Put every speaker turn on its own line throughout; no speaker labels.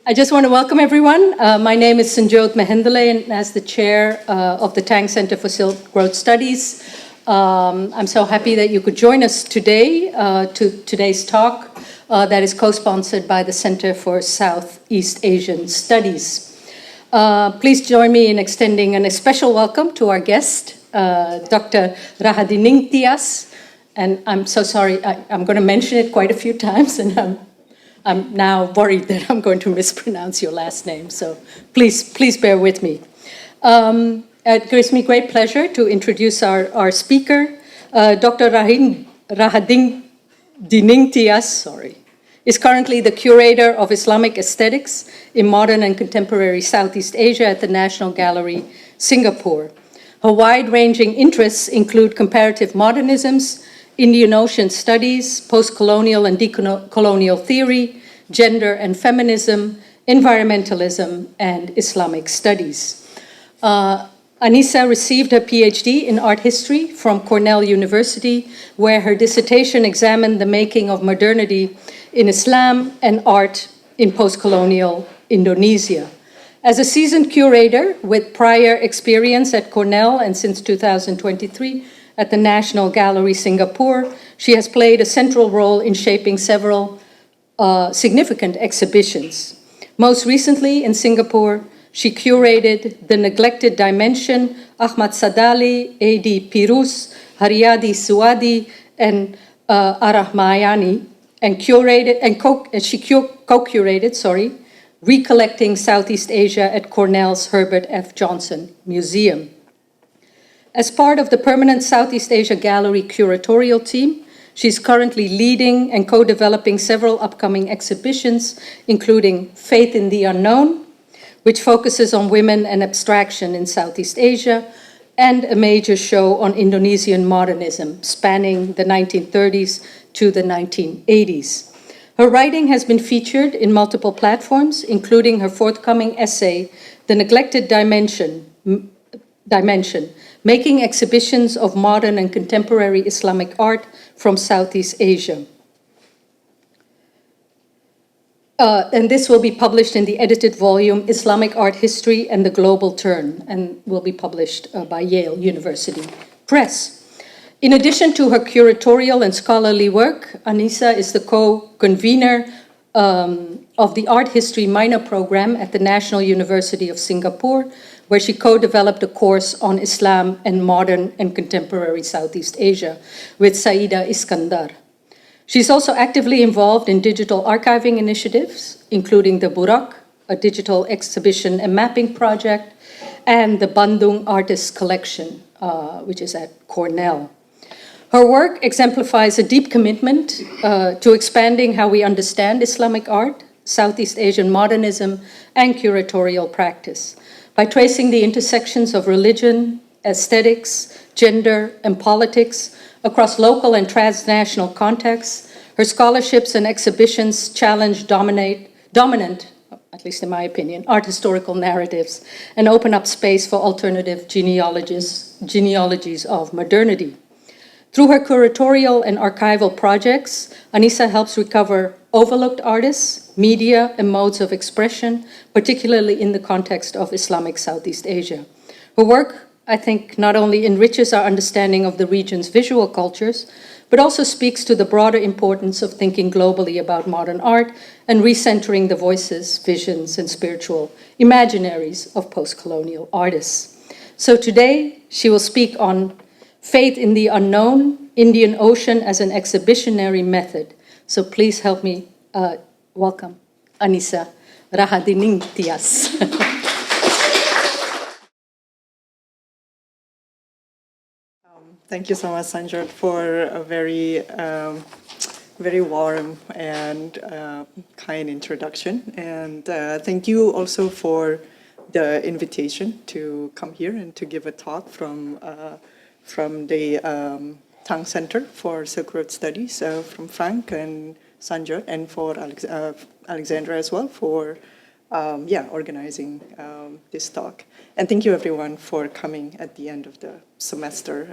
I just want to welcome everyone. My name is Sanjot Mahendale, and as the chair of the Tang Center for Silk Road Studies, I'm so happy that you could join us today to today's talk that is co-sponsored by the Center for Southeast Asian Studies. Please join me in extending a special welcome to our guest, Dr. Rahadining Tias. And I'm so sorry, I'm going to mention it quite a few times, and I'm now worried that I'm going to mispronounce your last name, so please bear with me. It gives me great pleasure to introduce our speaker. Dr. Rahadining Tias, is currently the curator of Islamic aesthetics in modern and contemporary Southeast Asia at the National Gallery, Singapore. Her wide-ranging interests include comparative modernisms, Indian Ocean studies, post-colonial and decolonial theory, gender and feminism, environmentalism, and Islamic studies. Anissa received her PhD in art history from Cornell University, where her dissertation examined the making of modernity in Islam and art in post-colonial Indonesia. As a seasoned curator with prior experience at Cornell and since 2023, at the National Gallery Singapore, she has played a central role in shaping several significant exhibitions. Most recently in Singapore, she curated The Neglected Dimension, Ahmad Sadali, A.D. Pirus, Haryadi Suwadi, and Arahmayani, and she co-curated, Recollecting Southeast Asia at Cornell's Herbert F. Johnson Museum. As part of the permanent Southeast Asia Gallery curatorial team, she's currently leading and co-developing several upcoming exhibitions, including Faith in the Unknown, which focuses on women and abstraction in Southeast Asia, and a major show on Indonesian modernism, spanning the 1930s to the 1980s. Her writing has been featured in multiple platforms, including her forthcoming essay, The Neglected Dimension, Making Exhibitions of Modern and Contemporary Islamic Art from Southeast Asia. And this will be published in the edited volume, Islamic Art History and the Global Turn, and will be published by Yale University Press. In addition to her curatorial and scholarly work, Anissa is the co-convener of the Art History minor program at the National University of Singapore, where she co-developed a course on Islam and modern and contemporary Southeast Asia with Saida Iskandar. She's also actively involved in digital archiving initiatives, including the Burak, a digital exhibition and mapping project, and the Bandung Artists Collection, which is at Cornell. Her work exemplifies a deep commitment to expanding how we understand Islamic art, Southeast Asian modernism, and curatorial practice. By tracing the intersections of religion, aesthetics, gender, and politics across local and transnational contexts, her scholarships and exhibitions challenge dominant, at least in my opinion, art historical narratives and open up space for alternative genealogies of modernity. Through her curatorial and archival projects, Anissa helps recover overlooked artists, media, and modes of expression, particularly in the context of Islamic Southeast Asia. Her work, I think, not only enriches our understanding of the region's visual cultures, but also speaks to the broader importance of thinking globally about modern art and recentering the voices, visions, and spiritual imaginaries of post-colonial artists. So today, she will speak on Faith in the Unknown, Indian Ocean as an Exhibitionary Method. So please help me welcome Anissa Rahadining Tias.
Thank you so much, Sanjot, for a very warm and kind introduction. And thank you also for the invitation to come here and to give a talk from the Tang Center for Silk Road Studies, from Frank and Sanjot, and for Alexandra as well for organizing this talk. And thank you everyone for coming at the end of the semester.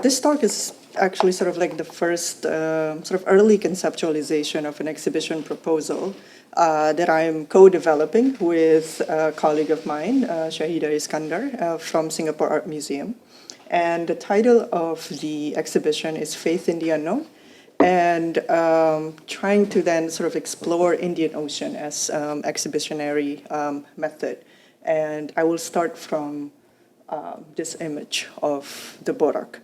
This talk is actually sort of like the first sort of early conceptualization of an exhibition proposal that I'm co-developing with a colleague of mine, Shahida Iskandar, from Singapore Art Museum. And the title of the exhibition is Faith in the Unknown, and trying to then sort of explore Indian Ocean as exhibitionary method. And I will start from this image of the Borak.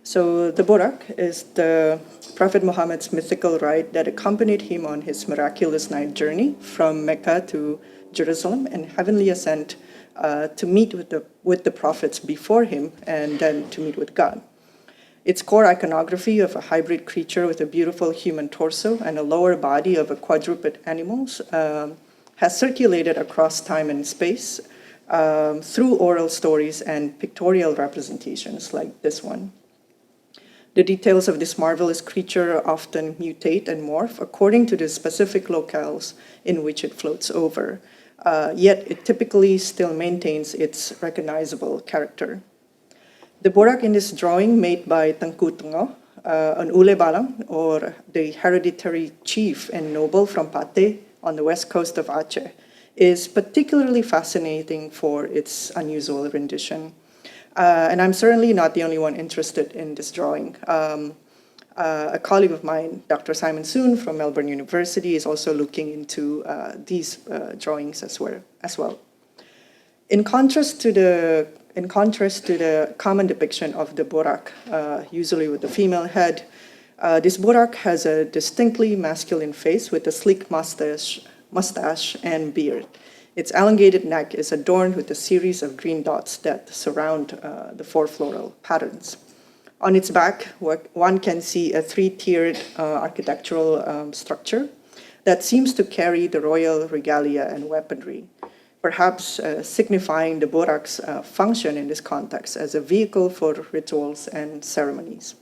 So the Borak is the Prophet Muhammad's mythical ride that accompanied him on his miraculous night journey from Mecca to Jerusalem and heavenly ascent to meet with the prophets before him and then to meet with God. Its core iconography of a hybrid creature with a beautiful human torso and a lower body of a quadruped animal has circulated across time and space through oral stories and pictorial representations like this one. The details of this marvelous creature often mutate and morph according to the specific locales in which it floats over, yet it typically still maintains its recognizable character. The Borak in this drawing, made by Tengku Tengah, an Ule Balang, or the hereditary chief and noble from Pate on the west coast of Aceh, is particularly fascinating for its unusual rendition. And I'm certainly not the only one interested in this drawing. A colleague of mine, Dr. Simon Soon from Melbourne University, is also looking into these drawings as well. In contrast to the common depiction of the Borak, usually with the female head, this Borak has a distinctly masculine face with a sleek mustache and beard. Its elongated neck is adorned with a series of green dots that surround the four floral patterns. On its back, one can see a three-tiered architectural structure that seems to carry the royal regalia and weaponry, perhaps signifying the Borak's function in this context as a vehicle for rituals and ceremonies.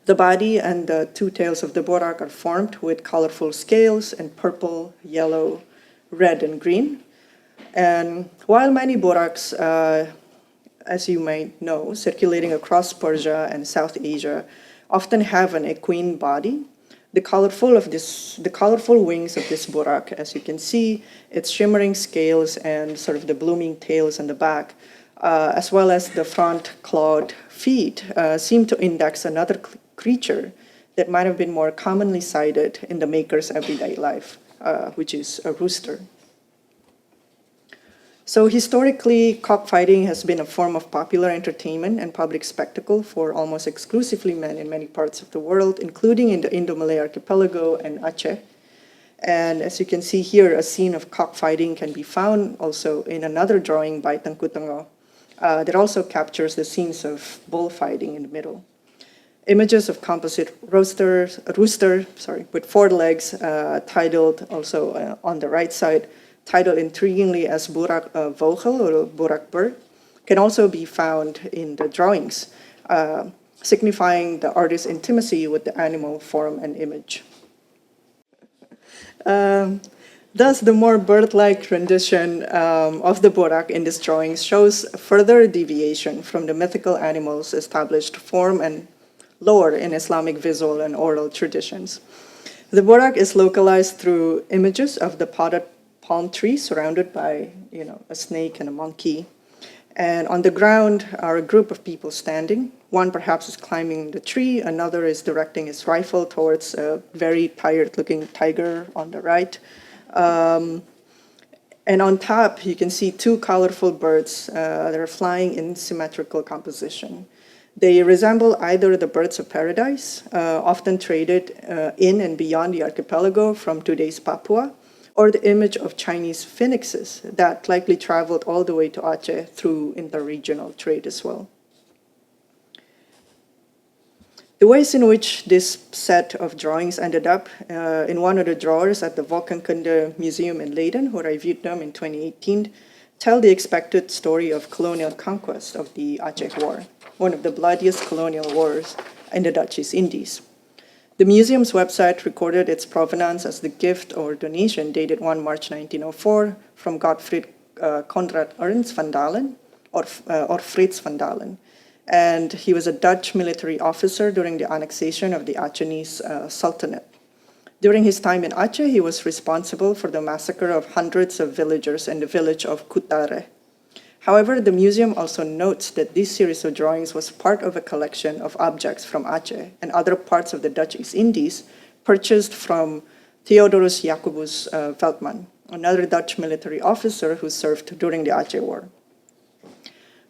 The body and the two tails of the Borak are formed with colorful scales in purple, yellow, red, and green. And while many Boraks, as you may know, circulating across Persia and South Asia, often have an equine body, the colorful wings of this Borak, as you can see, its shimmering scales and sort of the blooming tails on the back, as well as the front clawed feet, seem to index another creature that might have been more commonly sighted in the maker's everyday life, which is a rooster. So historically, cockfighting has been a form of popular entertainment and public spectacle for almost exclusively men in many parts of the world, including in the Indo-Malay archipelago and Aceh. And as you can see here, a scene of cockfighting can be found also in another drawing by Tengku Tengah that also captures the scenes of bullfighting in the middle. Images of composite rooster with four legs, titled also on the right side, titled intriguingly as Borak Vogel or Borak bird, can also be found in the drawings, signifying the artist's intimacy with the animal form and image. Thus, the more bird-like rendition of the Borak in this drawing shows a further deviation from the mythical animal's established form and lore in Islamic visual and oral traditions. The Borak is localized through images of the potted palm tree surrounded by, a snake and a monkey. And on the ground are a group of people standing. One perhaps is climbing the tree, another is directing his rifle towards a very tired-looking tiger on the right. And on top, you can see two colorful birds that are flying in symmetrical composition. They resemble either the birds of paradise, often traded in and beyond the archipelago from today's Papua, or the image of Chinese phoenixes that likely traveled all the way to Aceh through interregional trade as well. The ways in which this set of drawings ended up in one of the drawers at the Volkenkunde Museum in Leiden, where I viewed them in 2018, tell the expected story of colonial conquest of the Aceh War, one of the bloodiest colonial wars in the Dutch East Indies. The museum's website recorded its provenance as the gift or donation dated 1 March 1904 from Gottfried Conrad Ernst van Dalen, or Frits van Dalen. and he was a Dutch military officer during the annexation of the Achenese Sultanate. During his time in Aceh, he was responsible for the massacre of hundreds of villagers in the village of Kutare. However, the museum also notes that this series of drawings was part of a collection of objects from Aceh and other parts of the Dutch East Indies purchased from Theodorus Jacobus Veltman, another Dutch military officer who served during the Aceh War.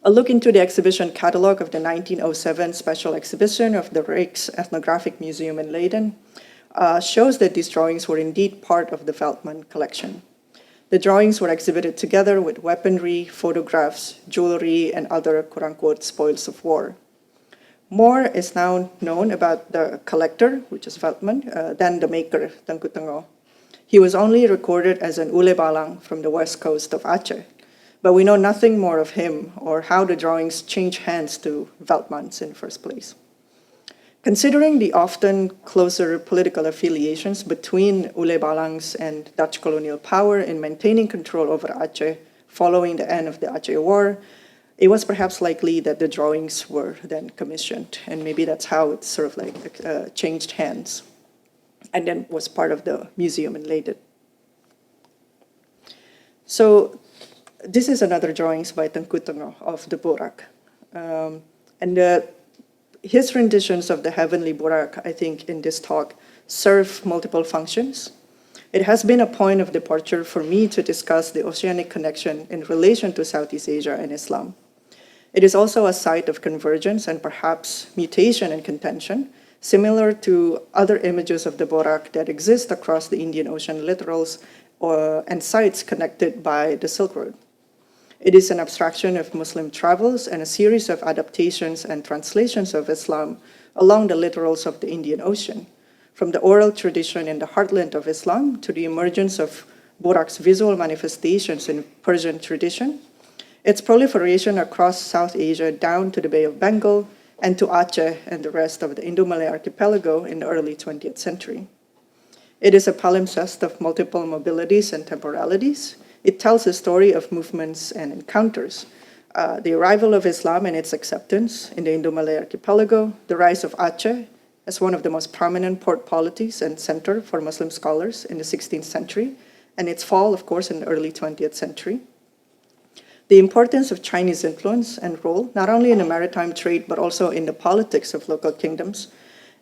A look into the exhibition catalog of the 1907 special exhibition of the Rijks Ethnographic Museum in Leiden shows that these drawings were indeed part of the Veltman collection. The drawings were exhibited together with weaponry, photographs, jewelry, and other quote-unquote spoils of war. More is now known about the collector, which is Veltman, than the maker, Tengku Tengah. He was only recorded as an Ule Balang from the west coast of Aceh, but we know nothing more of him or how the drawings changed hands to Veltmans in the first place. Considering the often closer political affiliations between Ule Balangs and Dutch colonial power in maintaining control over Aceh following the end of the Aceh War, it was perhaps likely that the drawings were then commissioned, and maybe that's how it sort of like changed hands, and then was part of the museum in Leiden. So this is another drawings by Tengku Tengah of the Borak. His renditions of the Heavenly Borak, I think, in this talk, serve multiple functions. It has been a point of departure for me to discuss the oceanic connection in relation to Southeast Asia and Islam. It is also a site of convergence and perhaps mutation and contention, similar to other images of the Borak that exist across the Indian Ocean littorals and sites connected by the Silk Road. It is an abstraction of Muslim travels and a series of adaptations and translations of Islam along the littorals of the Indian Ocean, from the oral tradition in the heartland of Islam to the emergence of Borak's visual manifestations in Persian tradition, its proliferation across South Asia down to the Bay of Bengal and to Aceh and the rest of the Indo-Malay archipelago in the early 20th century. It is a palimpsest of multiple mobilities and temporalities. It tells a story of movements and encounters, the arrival of Islam and its acceptance in the Indo-Malay archipelago, the rise of Aceh as one of the most prominent port polities and center for Muslim scholars in the 16th century, and its fall, of course, in the early 20th century. The importance of Chinese influence and role, not only in the maritime trade, but also in the politics of local kingdoms,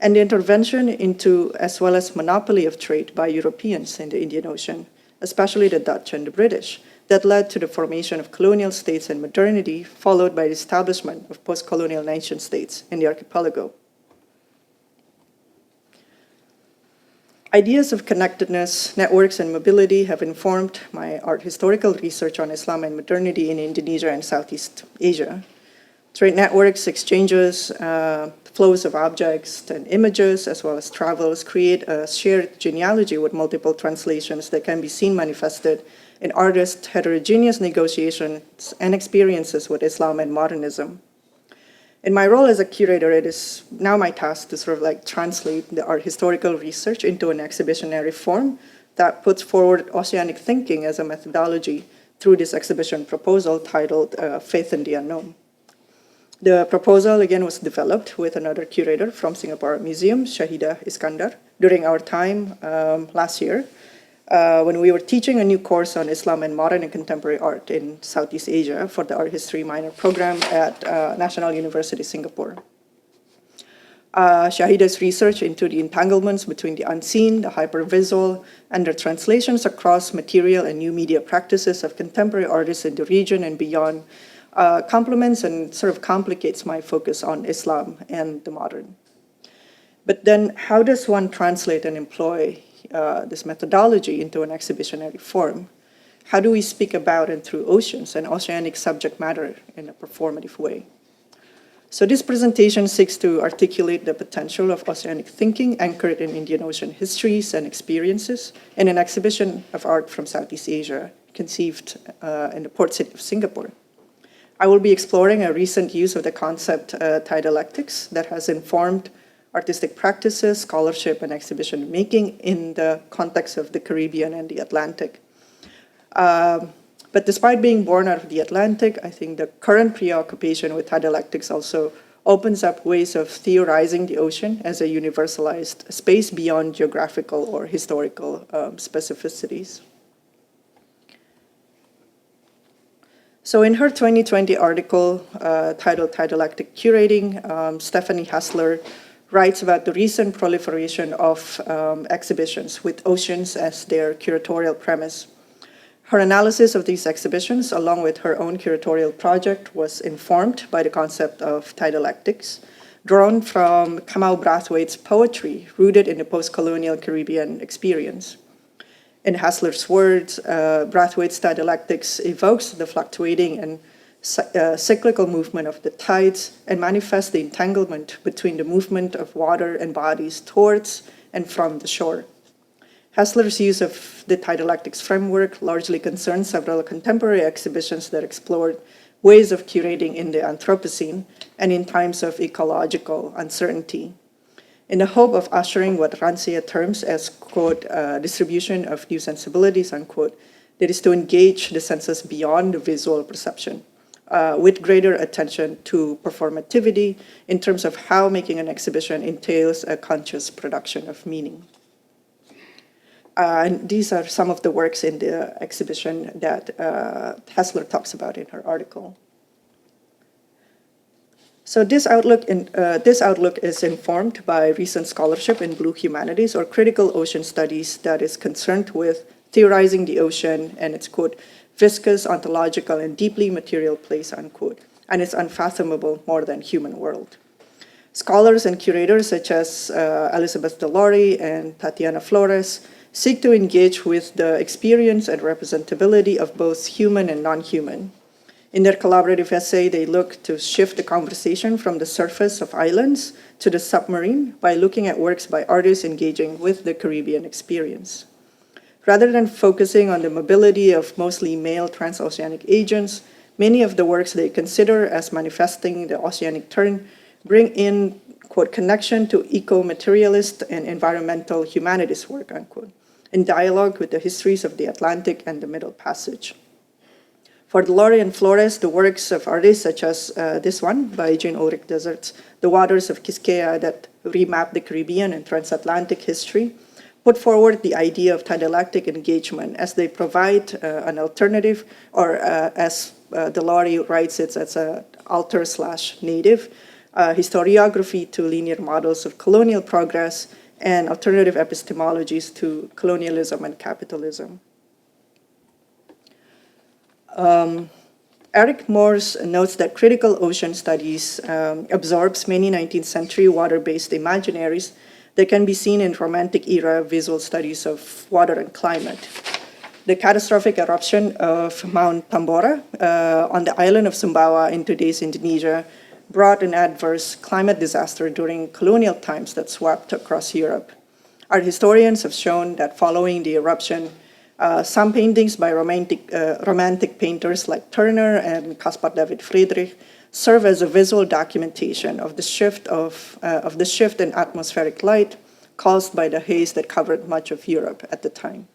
and the intervention into, as well as monopoly of trade by Europeans in the Indian Ocean, especially the Dutch and the British, that led to the formation of colonial states and modernity, followed by the establishment of post-colonial nation states in the archipelago. Ideas of connectedness, networks, and mobility have informed my art historical research on Islam and modernity in Indonesia and Southeast Asia. Trade networks, exchanges, flows of objects and images, as well as travels, create a shared genealogy with multiple translations that can be seen manifested in artists' heterogeneous negotiations and experiences with Islam and modernism. In my role as a curator, it is now my task to sort of like translate the art historical research into an exhibitionary form that puts forward oceanic thinking as a methodology through this exhibition proposal titled Faith in the Unknown. The proposal, again, was developed with another curator from Singapore Art Museum, Shahida Iskandar, during our time last year when we were teaching a new course on Islam and modern and contemporary art in Southeast Asia for the art history minor program at National University Singapore. Shahida's research into the entanglements between the unseen, the hypervisual, and the translations across material and new media practices of contemporary artists in the region and beyond complements and sort of complicates my focus on Islam and the modern. But then how does one translate and employ this methodology into an exhibitionary form? How do we speak about and through oceans and oceanic subject matter in a performative way? So this presentation seeks to articulate the potential of oceanic thinking anchored in Indian Ocean histories and experiences in an exhibition of art from Southeast Asia conceived in the port city of Singapore. I will be exploring a recent use of the concept dialectics that has informed artistic practices, scholarship, and exhibition making in the context of the Caribbean and the Atlantic. But despite being born out of the Atlantic, I think the current preoccupation with dialectics also opens up ways of theorizing the ocean as a universalized space beyond geographical or historical specificities. So in her 2020 article titled Tidalactic Curating, Stephanie Hassler writes about the recent proliferation of exhibitions with oceans as their curatorial premise. Her analysis of these exhibitions, along with her own curatorial project, was informed by the concept of tidalactics, drawn from Kamau Brathwaite's poetry rooted in the post-colonial Caribbean experience. In Hassler's words, Brathwaite's tidalactics evokes the fluctuating and cyclical movement of the tides and manifests the entanglement between the movement of water and bodies towards and from the shore. Hassler's use of the tidalactics framework largely concerns several contemporary exhibitions that explored ways of curating in the Anthropocene and in times of ecological uncertainty, in the hope of ushering what Rancia terms as, quote, distribution of new sensibilities, unquote, that is to engage the senses beyond the visual perception, with greater attention to performativity in terms of how making an exhibition entails a conscious production of meaning. And these are some of the works in the exhibition that Hassler talks about in her article. So this outlook is informed by recent scholarship in blue humanities or critical ocean studies that is concerned with theorizing the ocean and its, quote, viscous, ontological, and deeply material place, unquote, and its unfathomable more than human world. Scholars and curators such as Elizabeth DeLaury and Tatiana Flores seek to engage with the experience and representability of both human and non-human. In their collaborative essay, they look to shift the conversation from the surface of islands to the submarine by looking at works by artists engaging with the Caribbean experience. Rather than focusing on the mobility of mostly male transoceanic agents, many of the works they consider as manifesting the oceanic turn bring in, quote, connection to eco-materialist and environmental humanities work, unquote, in dialogue with the histories of the Atlantic and the Middle Passage. For DeLaury and Flores, the works of artists such as this one by Jane Ulrich Deserts, The Waters of Quisqueya that remap the Caribbean and transatlantic history, put forward the idea of tidalactic engagement as they provide an alternative, or as DeLaury writes it, as an alter/native historiography to linear models of colonial progress and alternative epistemologies to colonialism and capitalism. Eric Morse notes that critical ocean studies absorbs many 19th century water-based imaginaries that can be seen in Romantic era visual studies of water and climate. The catastrophic eruption of Mount Tambora on the island of Sumbawa in today's Indonesia brought an adverse climate disaster during colonial times that swept across Europe. Art historians have shown that following the eruption, some paintings by romantic painters like Turner and Caspar David Friedrich serve as a visual documentation of the shift in atmospheric light caused by the haze that covered much of Europe at the time.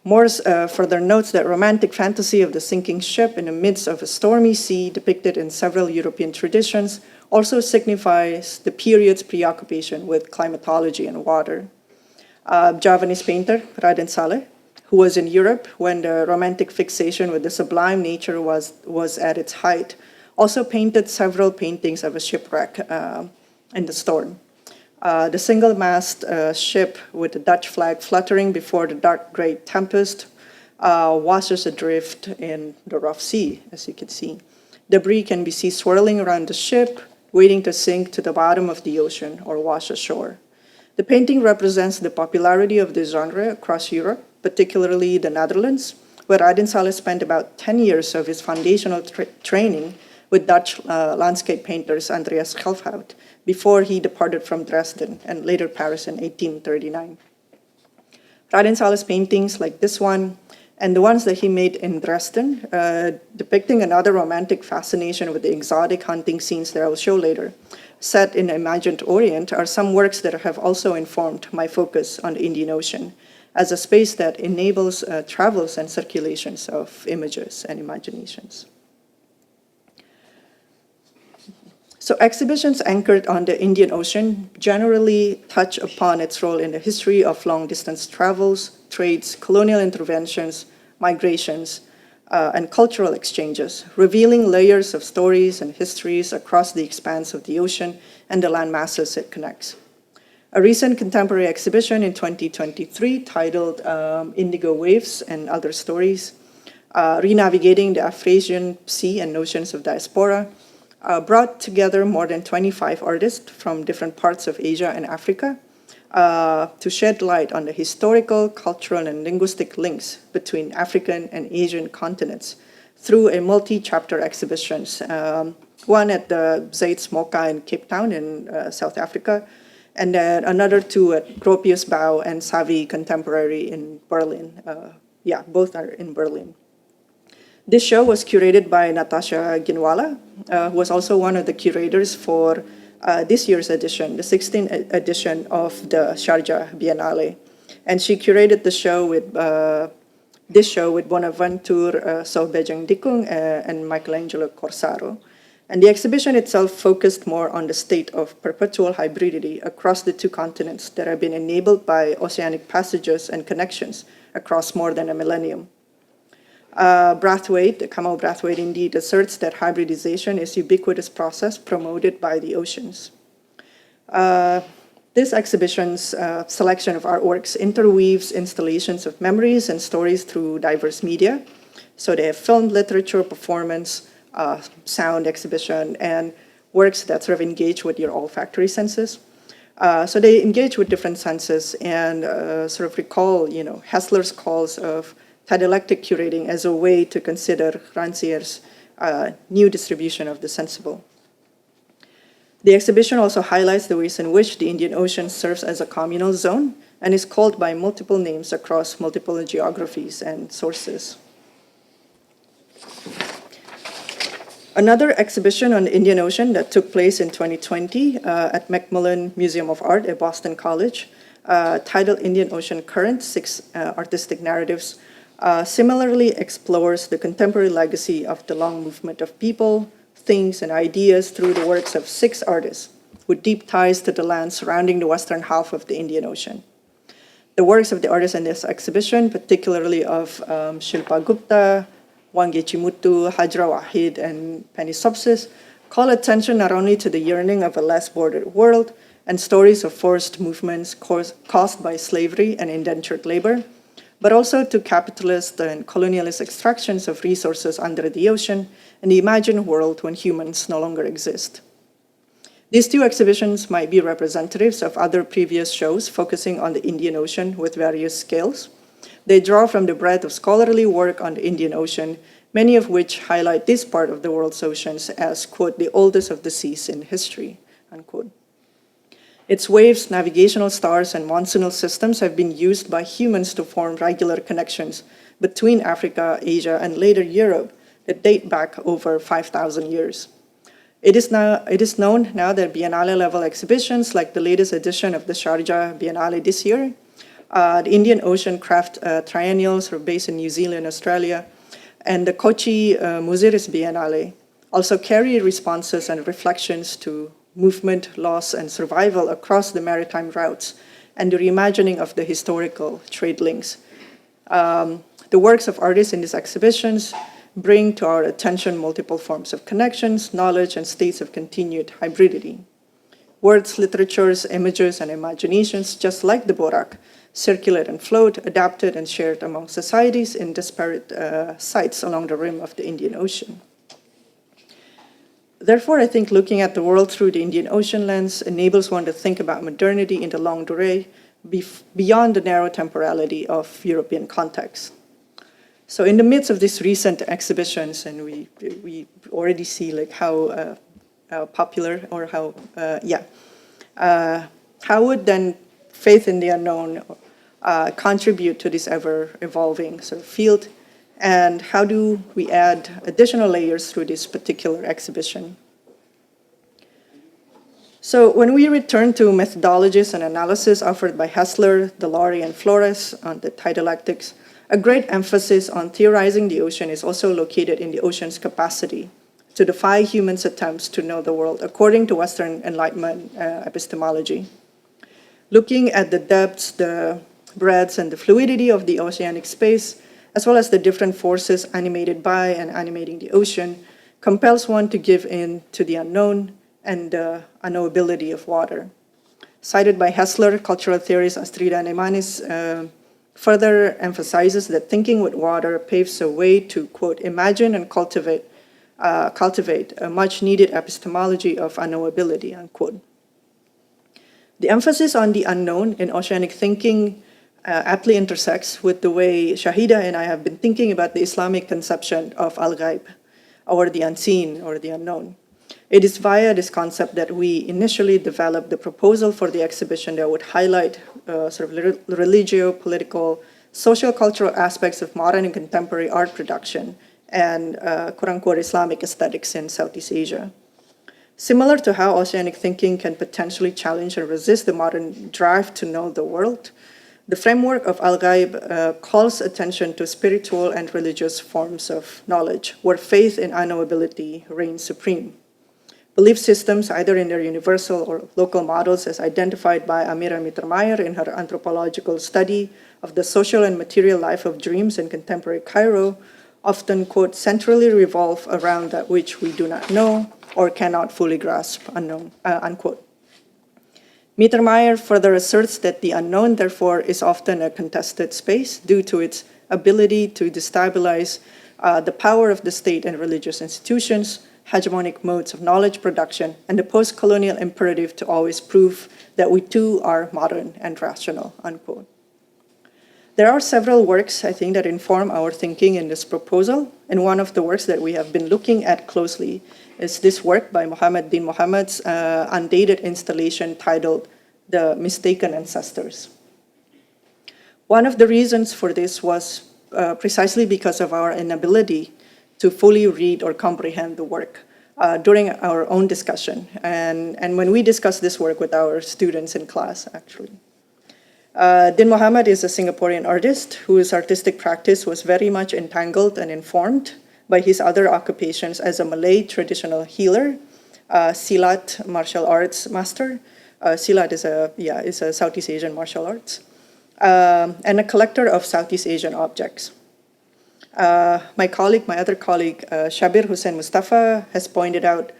Morse further notes that romantic fantasy of the sinking ship in the midst of a stormy sea depicted in several European traditions also signifies the period's preoccupation with climatology and water. Javanese painter Raden Saleh, who was in Europe when the romantic fixation with the sublime nature was at its height, also painted several paintings of a shipwreck in the storm. The single-mast ship with the Dutch flag fluttering before the dark gray tempest washes adrift in the rough sea, as you can see. Debris can be seen swirling around the ship, waiting to sink to the bottom of the ocean or wash ashore. The painting represents the popularity of this genre across Europe, particularly the Netherlands, where Raden Saleh spent about 10 years of his foundational training with Dutch landscape painters Andreas Schelfhout before he departed from Dresden and later Paris in 1839. Raden Saleh's paintings like this one and the ones that he made in Dresden, depicting another romantic fascination with the exotic hunting scenes that I will show later, set in the imagined Orient, are some works that have also informed my focus on the Indian Ocean as a space that enables travels and circulations of images and imaginations. So exhibitions anchored on the Indian Ocean generally touch upon its role in the history of long-distance travels, trades, colonial interventions, migrations, and cultural exchanges, revealing layers of stories and histories across the expanse of the ocean and the land masses it connects. A recent contemporary exhibition in 2023 titled Indigo Waves and Other Stories, Renavigating the Afrasian Sea and Notions of Diaspora, brought together more than 25 artists from different parts of Asia and Africa to shed light on the historical, cultural, and linguistic links between African and Asian continents through a multi-chapter exhibitions, one at the Zait's Mocha in Cape Town in South Africa, and then another two at Gropius Bau and Savi Contemporary in Berlin. Both are in Berlin. This show was curated by Natasha Ginwala, who was also one of the curators for this year's edition, the 16th edition of the Sharjah Biennale. And she curated the show with this show with Bonaventure Sohbejeng Dikung and Michelangelo Corsaro. And the exhibition itself focused more on the state of perpetual hybridity across the two continents that have been enabled by oceanic passages and connections across more than a millennium. Kamal Brathwaite indeed asserts that hybridization is a ubiquitous process promoted by the oceans. This exhibition's selection of artworks interweaves installations of memories and stories through diverse media. So they have film, literature, performance, sound exhibition, and works that sort of engage with your olfactory senses. So they engage with different senses and sort of recall, Hessler's calls of dialectic curating as a way to consider Ranciere's new distribution of the sensible. The exhibition also highlights the ways in which the Indian Ocean serves as a communal zone and is called by multiple names across multiple geographies and sources. Another exhibition on the Indian Ocean that took place in 2020 at Macmillan Museum of Art at Boston College, titled Indian Ocean Current, 6 Artistic Narratives, similarly explores the contemporary legacy of the long movement of people, things, and ideas through the works of 6 artists with deep ties to the land surrounding the western half of the Indian Ocean. The works of the artists in this exhibition, particularly of Shilpa Gupta, Wangge Chimuttu, Hajra Wahid, and Penny Sopsis, call attention not only to the yearning of a less bordered world and stories of forced movements caused by slavery and indentured labor, but also to capitalist and colonialist extractions of resources under the ocean and the imagined world when humans no longer exist. These 2 exhibitions might be representatives of other previous shows focusing on the Indian Ocean with various scales. They draw from the breadth of scholarly work on the Indian Ocean, many of which highlight this part of the world's oceans as, quote, the oldest of the seas in history, unquote. Its waves, navigational stars, and monsoonal systems have been used by humans to form regular connections between Africa, Asia, and later Europe that date back over 5,000 years. It is known now that Biennale-level exhibitions, like the latest edition of the Sharjah Biennale this year, the Indian Ocean Craft Triennials are based in New Zealand, Australia, and the Kochi Muziris Biennale also carry responses and reflections to movement, loss, and survival across the maritime routes, and the reimagining of the historical trade links. The works of artists in these exhibitions bring to our attention multiple forms of connections, knowledge, and states of continued hybridity. Words, literatures, images, and imaginations, just like the Borak, circulate and float, adapted and shared among societies in disparate sites along the rim of the Indian Ocean. Therefore, I think looking at the world through the Indian Ocean lens enables one to think about modernity in the longue durée beyond the narrow temporality of European context. So in the midst of these recent exhibitions, and we already see like how popular or how would then faith in the unknown contribute to this ever-evolving sort of field? And how do we add additional layers through this particular exhibition? So when we return to methodologies and analysis offered by Hessler, Delary, and Flores on the dialectics, a great emphasis on theorizing the ocean is also located in the ocean's capacity to defy humans' attempts to know the world according to Western Enlightenment epistemology. Looking at the depths, the breadths, and the fluidity of the oceanic space, as well as the different forces animated by and animating the ocean, compels one to give in to the unknown and the unknowability of water. Cited by Hessler, cultural theorist Astrida Neymanis further emphasizes that thinking with water paves a way to, quote, imagine and cultivate a much-needed epistemology of unknowability, unquote. The emphasis on the unknown in oceanic thinking aptly intersects with the way Shahida and I have been thinking about the Islamic conception of al-ghaib, or the unseen or the unknown. It is via this concept that we initially developed the proposal for the exhibition that would highlight sort of religio, political, social, cultural aspects of modern and contemporary art production and quote-unquote Islamic aesthetics in Southeast Asia. Similar to how oceanic thinking can potentially challenge and resist the modern drive to know the world, the framework of al-ghaib calls attention to spiritual and religious forms of knowledge, where faith in unknowability reigns supreme. Belief systems, either in their universal or local models, as identified by Amira Mittermeier in her anthropological study of the social and material life of dreams in contemporary Cairo, often, quote, centrally revolve around that which we do not know or cannot fully grasp, unquote. Mittermeier further asserts that the unknown, therefore, is often a contested space due to its ability to destabilize the power of the state and religious institutions, hegemonic modes of knowledge production, and the post-colonial imperative to always prove that we too are modern and rational, unquote. There are several works, I think, that inform our thinking in this proposal, and one of the works that we have been looking at closely is this work by Muhammad Din Muhammad's undated installation titled The Mistaken Ancestors. One of the reasons for this was precisely because of our inability to fully read or comprehend the work during our own discussion, and when we discussed this work with our students in class, actually. Din Muhammad is a Singaporean artist whose artistic practice was very much entangled and informed by his other occupations as a Malay traditional healer, Silat martial arts master. Silat is a Southeast Asian martial arts, and a collector of Southeast Asian objects. My other colleague, Shabir Hussain Mustafa, has pointed out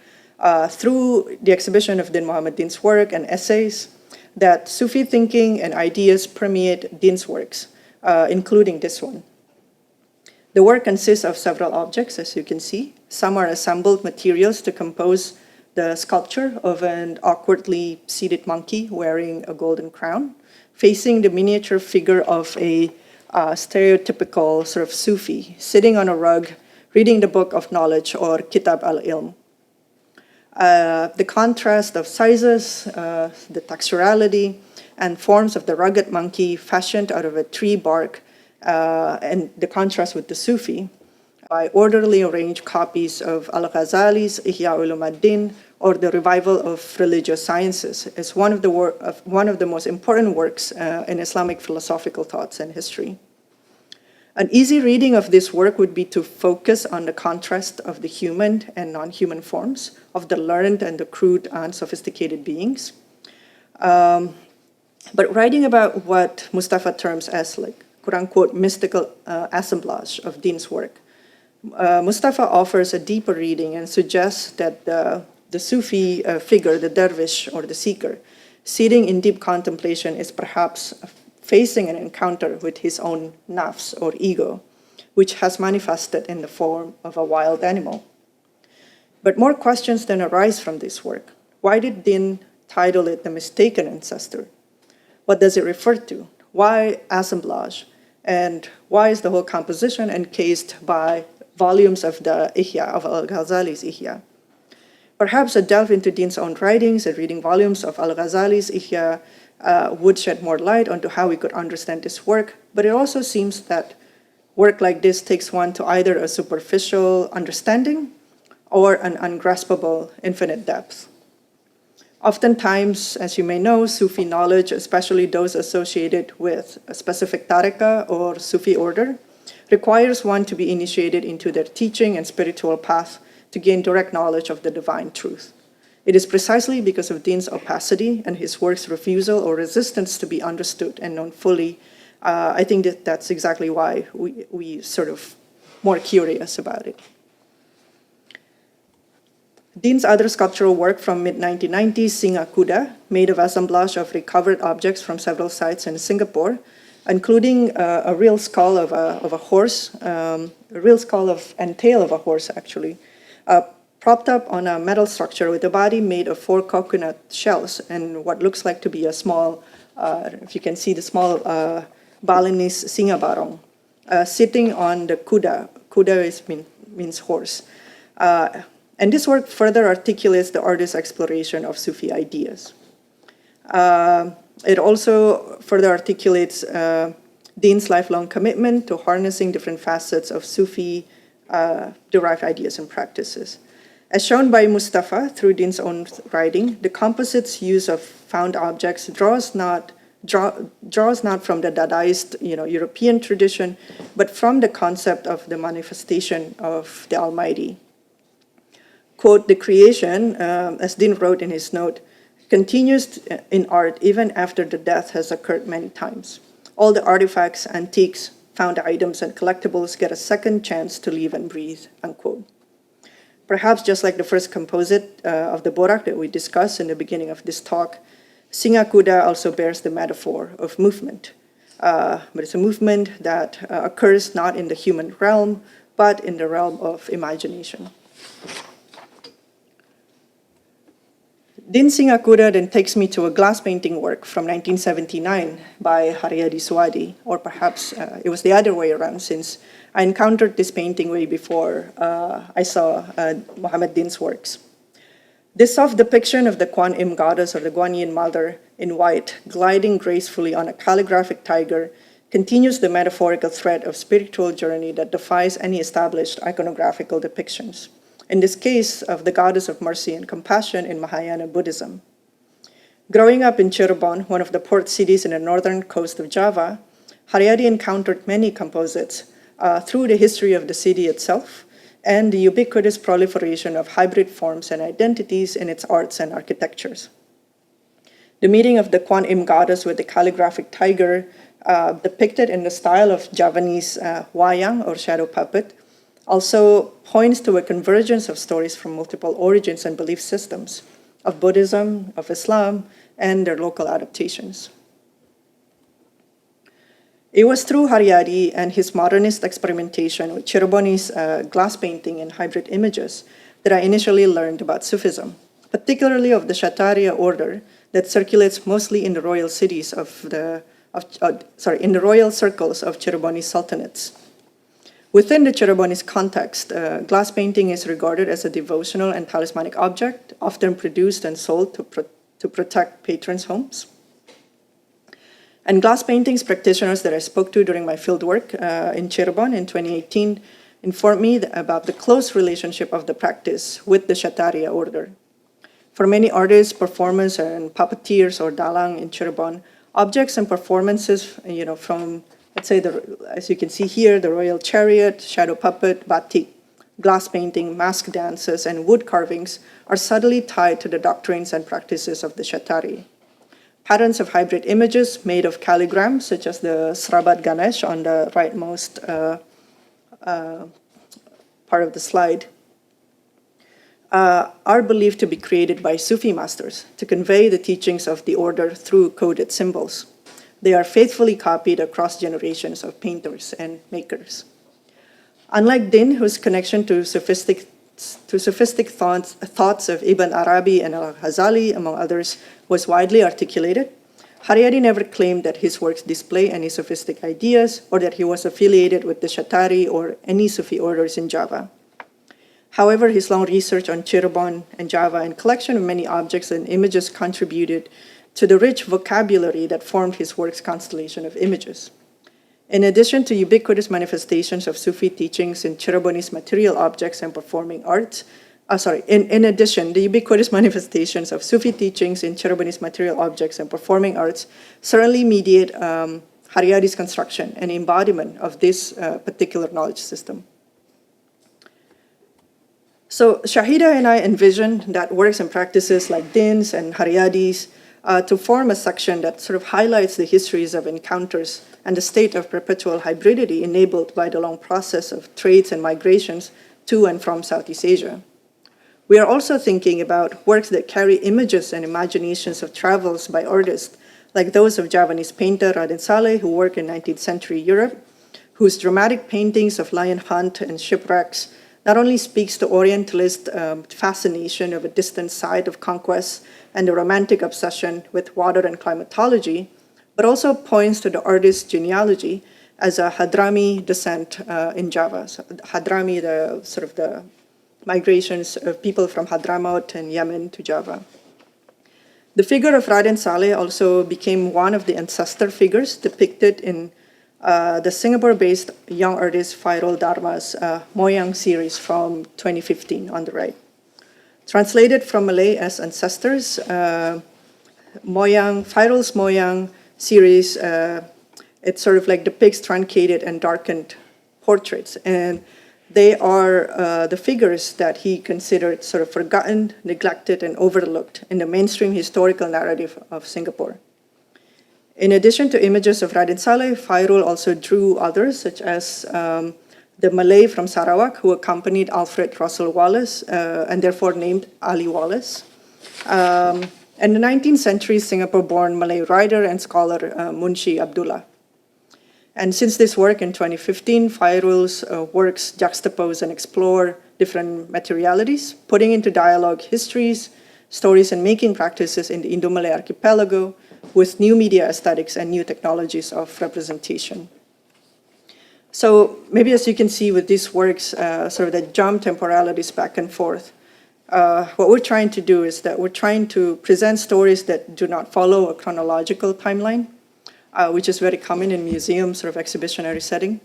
through the exhibition of Din Muhammad Din's work and essays that Sufi thinking and ideas permeate Din's works, including this one. The work consists of several objects, as you can see. Some are assembled materials to compose the sculpture of an awkwardly seated monkey wearing a golden crown, facing the miniature figure of a stereotypical sort of Sufi, sitting on a rug, reading the book of knowledge, or Kitab al-Ilm. The contrast of sizes, the texturality, and forms of the rugged monkey fashioned out of a tree bark, and the contrast with the Sufi, by orderly arranged copies of Al-Ghazali's Ihya Ulum ad-Din, or the Revival of Religious Sciences, is one of the most important works in Islamic philosophical thoughts and history. An easy reading of this work would be to focus on the contrast of the human and non-human forms, of the learned and the crude and sophisticated beings. But writing about what Mustafa terms as like, quote-unquote, mystical assemblage of Din's work, Mustafa offers a deeper reading and suggests that the Sufi figure, the dervish or the seeker, sitting in deep contemplation is perhaps facing an encounter with his own nafs or ego, which has manifested in the form of a wild animal. But more questions then arise from this work. Why did Din title it The Mistaken Ancestor? What does it refer to? Why assemblage? And why is the whole composition encased by volumes of the Ihya, of Al-Ghazali's Ihya? Perhaps a delve into Din's own writings and reading volumes of Al-Ghazali's Ihya would shed more light onto how we could understand this work, but it also seems that work like this takes one to either a superficial understanding or an ungraspable infinite depth. Oftentimes, as you may know, Sufi knowledge, especially those associated with a specific tariqah or Sufi order, requires one to be initiated into their teaching and spiritual path to gain direct knowledge of the divine truth. It is precisely because of Din's opacity and his work's refusal or resistance to be understood and known fully, I think that that's exactly why we sort of more curious about it. Din's other sculptural work from mid-1990s, Singa Kuda, made of assemblage of recovered objects from several sites in Singapore, including a real skull of a horse, a real skull and tail of a horse, actually, propped up on a metal structure with a body made of 4 coconut shells and what looks like to be a small, if you can see the small Balinese singa barong, sitting on the kuda. Kuda means horse. And this work further articulates the artist's exploration of Sufi ideas. It also further articulates Din's lifelong commitment to harnessing different facets of Sufi derived ideas and practices. As shown by Mustafa through Din's own writing, the composite's use of found objects draws not from the Dadaist, European tradition, but from the concept of the manifestation of the Almighty. Quote, the creation, as Din wrote in his note, continues in art even after the death has occurred many times. All the artifacts, antiques, found items, and collectibles get a second chance to live and breathe, unquote. Perhaps just like the first composite of the Borak that we discussed in the beginning of this talk, Singa Kuda also bears the metaphor of movement. But it's a movement that occurs not in the human realm, but in the realm of imagination. Din Singa Kuda then takes me to a glass painting work from 1979 by Haryadi Suwadi, or perhaps it was the other way around, since I encountered this painting way before I saw Muhammad Din's works. This soft depiction of the Kuan Im goddess, or the Guanyin mother, in white, gliding gracefully on a calligraphic tiger, continues the metaphorical thread of spiritual journey that defies any established iconographical depictions. In this case, of the goddess of mercy and compassion in Mahayana Buddhism. Growing up in Cirebon, one of the port cities in the northern coast of Java, Haryadi encountered many composites through the history of the city itself and the ubiquitous proliferation of hybrid forms and identities in its arts and architectures. The meeting of the Kuan Im goddess with the calligraphic tiger, depicted in the style of Javanese wayang, or shadow puppet, also points to a convergence of stories from multiple origins and belief systems, of Buddhism, of Islam, and their local adaptations. It was through Haryadi and his modernist experimentation with Cirebonese glass painting and hybrid images that I initially learned about Sufism, particularly of the Shataria order that circulates mostly in the royal cities in the royal circles of Cirebonese sultanates. Within the Cirebonese context, glass painting is regarded as a devotional and talismanic object, often produced and sold to protect patrons' homes. And glass paintings practitioners that I spoke to during my fieldwork in Cirebon in 2018 informed me about the close relationship of the practice with the Shataria order. For many artists, performers, and puppeteers or dalang in Cirebon, objects and performances, from, let's say, as you can see here, the royal chariot, shadow puppet, batik, glass painting, mask dances, and wood carvings are subtly tied to the doctrines and practices of the Shatari. Patterns of hybrid images made of calligrams, such as the Srabat Ganesh on the rightmost part of the slide, are believed to be created by Sufi masters to convey the teachings of the order through coded symbols. They are faithfully copied across generations of painters and makers. Unlike Din, whose connection to sophistic thoughts of Ibn Arabi and Al-Ghazali, among others, was widely articulated, Haryadi never claimed that his works display any sophistic ideas or that he was affiliated with the Shatari or any Sufi orders in Java. However, his long research on Cirebon and Java and collection of many objects and images contributed to the rich vocabulary that formed his work's constellation of images. In addition to ubiquitous manifestations of Sufi teachings in Cirebonese material objects and performing arts, in addition, the ubiquitous manifestations of Sufi teachings in Cirebonese material objects and performing arts certainly mediate Haryadi's construction and embodiment of this particular knowledge system. So Shahida and I envisioned that works and practices like Dins and Haryadis to form a section that sort of highlights the histories of encounters and the state of perpetual hybridity enabled by the long process of trades and migrations to and from Southeast Asia. We are also thinking about works that carry images and imaginations of travels by artists, like those of Javanese painter Raden Saleh, who worked in 19th century Europe, whose dramatic paintings of lion hunt and shipwrecks not only speaks to Orientalist fascination of a distant side of conquest and the romantic obsession with water and climatology, but also points to the artist's genealogy as a Hadrami descent in Java. So Hadrami, the migrations of people from Hadramaut and Yemen to Java. The figure of Raden Saleh also became one of the ancestor figures depicted in the Singapore-based young artist Fairul Dharma's Moyang series from 2015 on the right. Translated from Malay as ancestors, Fairul's Moyang series, it sort of like depicts truncated and darkened portraits. And they are the figures that he considered sort of forgotten, neglected, and overlooked in the mainstream historical narrative of Singapore. In addition to images of Raden Saleh, Fairul also drew others, such as the Malay from Sarawak, who accompanied Alfred Russel Wallace, and therefore named Ali Wallace, and the 19th century Singapore-born Malay writer and scholar Munshi Abdullah. And since this work in 2015, Fairul's works juxtapose and explore different materialities, putting into dialogue histories, stories, and making practices in the Indo-Malay archipelago with new media aesthetics and new technologies of representation. So maybe as you can see with these works, sort of that jump temporalities back and forth, what we're trying to do is that we're trying to present stories that do not follow a chronological timeline, which is very common in museum sort of exhibitionary setting,